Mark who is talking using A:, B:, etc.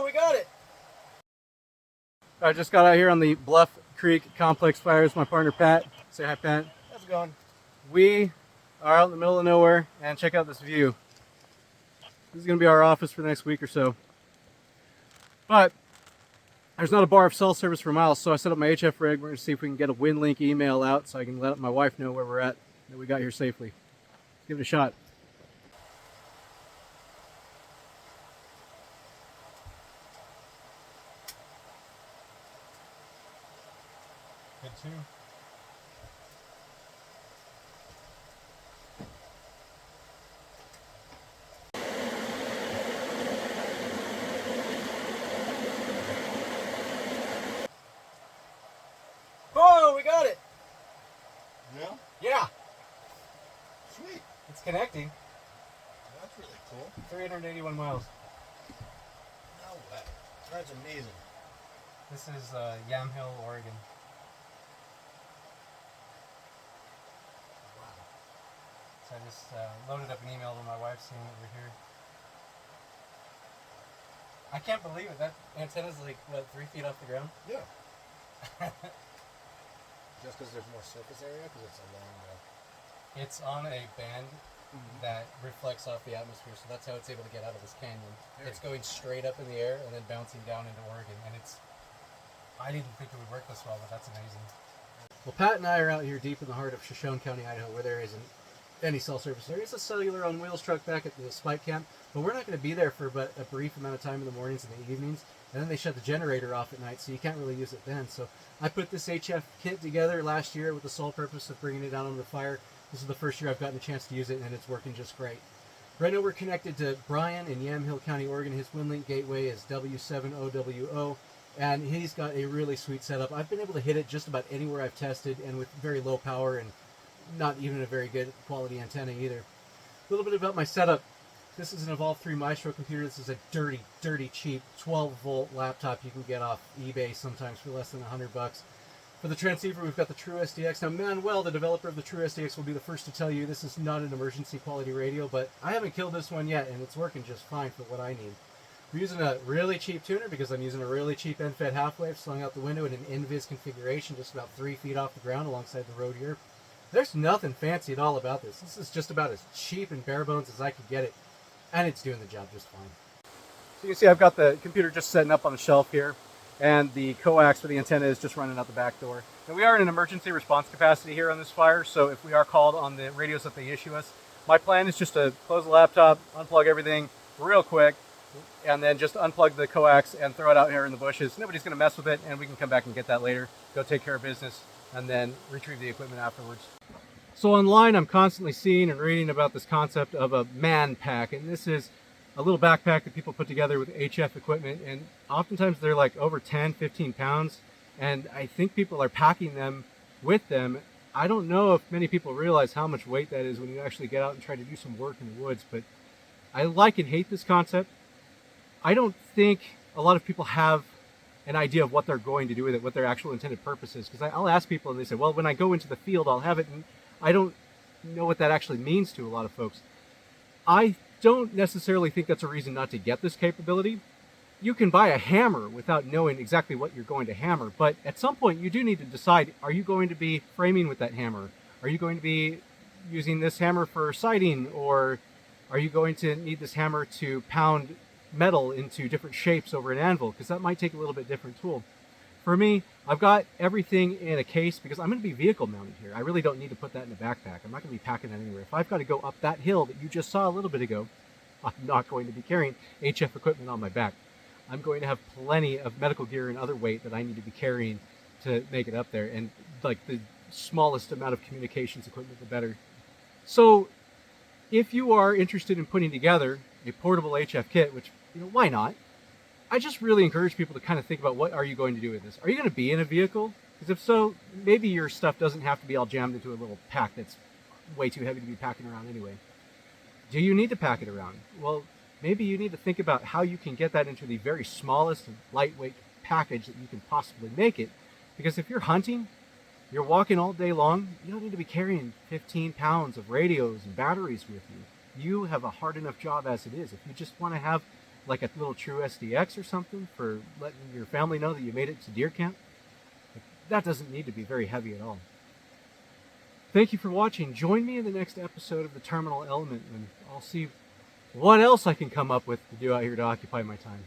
A: We got it.
B: I just got out here on the Bluff Creek Complex Fire with my partner Pat. Say hi, Pat.
A: How's it going?
B: We are out in the middle of nowhere, and check out this view. This is going to be our office for the next week or so. But there's not a bar of cell service for miles, so I set up my HF rig. We're going to see if we can get a WinLink email out so I can let my wife know where we're at, that we got here safely. Let's give it a shot. Good too.
A: Oh, we got it.
C: Yeah?
A: Yeah.
C: Sweet.
B: It's connecting.
C: That's really cool.
B: 381 miles.
C: No way. That's amazing.
B: This is Yamhill, Oregon.
C: Wow.
B: So I just loaded up an email to my wife saying that we're here. I can't believe it. That antenna's like, what, 3 feet off the ground?
C: Yeah. Just because there's more surface area? Because it's along the...
B: It's on a band that reflects off the atmosphere, so that's how it's able to get out of this canyon. It's going straight up in the air and then bouncing down into Oregon, and it's... I didn't think it would work this well, but that's amazing. Well, Pat and I are out here deep in the heart of Shoshone County, Idaho, where there isn't any cell service. There is a cellular on wheels truck back at the spike camp, but we're not going to be there for but a brief amount of time in the mornings and the evenings, and then they shut the generator off at night, so you can't really use it then. So I put this HF kit together last year with the sole purpose of bringing it down on the fire. This is the first year I've gotten a chance to use it, and it's working just great. Right now we're connected to Brian in Yamhill County, Oregon. His WinLink gateway is W7OWO, and he's got a really sweet setup. I've been able to hit it just about anywhere I've tested, and with very low power and not even a very good quality antenna either. A little bit about my setup. This is an Evolve 3 Maestro computer. This is a dirty, cheap 12-volt laptop you can get off eBay sometimes for less than $100. For the transceiver, we've got the True SDX. Now, Manuel, the developer of the True SDX, will be the first to tell you this is not an emergency quality radio, but I haven't killed this one yet, and it's working just fine for what I need. We're using a really cheap tuner because I'm using a really cheap end-fed half-wave slung out the window in an invis configuration just about 3 feet off the ground alongside the road here. There's nothing fancy at all about this. This is just about as cheap and bare bones as I could get it, and it's doing the job just fine. So you can see I've got the computer just setting up on the shelf here, and the coax for the antenna is just running out the back door. And we are in an emergency response capacity here on this fire, so if we are called on the radios that they issue us, my plan is just to close the laptop, unplug everything real quick, and then just unplug the coax and throw it out here in the bushes. Nobody's going to mess with it, and we can come back and get that later, go take care of business, and then retrieve the equipment afterwards. So online, I'm constantly seeing and reading about this concept of a man pack, and this is a little backpack that people put together with HF equipment, and oftentimes they're like over 10, 15 pounds, and I think people are packing them with them. I don't know if many people realize how much weight that is when you actually get out and try to do some work in the woods, but I like and hate this concept. I don't think a lot of people have an idea of what they're going to do with it, what their actual intended purpose is, because I'll ask people and they say, well, when I go into the field, I'll have it, and I don't know what that actually means to a lot of folks. I don't necessarily think that's a reason not to get this capability. You can buy a hammer without knowing exactly what you're going to hammer, but at some point you do need to decide, are you going to be framing with that hammer? Are you going to be using this hammer for sighting, or are you going to need this hammer to pound metal into different shapes over an anvil? Because that might take a little bit different tool. For me, I've got everything in a case because I'm going to be vehicle mounted here. I really don't need to put that in a backpack. I'm not going to be packing that anywhere. If I've got to go up that hill that you just saw a little bit ago, I'm not going to be carrying HF equipment on my back. I'm going to have plenty of medical gear and other weight that I need to be carrying to make it up there. And like the smallest amount of communications equipment, the better. So if you are interested in putting together a portable HF kit, which, why not? I just really encourage people to kind of think about, what are you going to do with this? Are you going to be in a vehicle? Because if so, maybe your stuff doesn't have to be all jammed into a little pack that's way too heavy to be packing around anyway. Do you need to pack it around? Well, maybe you need to think about how you can get that into the very smallest and lightweight package that you can possibly make it. Because if you're hunting, you're walking all day long, you don't need to be carrying 15 pounds of radios and batteries with you. You have a hard enough job as it is. If you just want to have
D: like a little True SDX or something for letting your family know that you made it to deer camp. That doesn't need to be very heavy at all. Thank you for watching. Join me in the next episode of The Terminal Element, and I'll see what else I can come up with to do out here to occupy my time.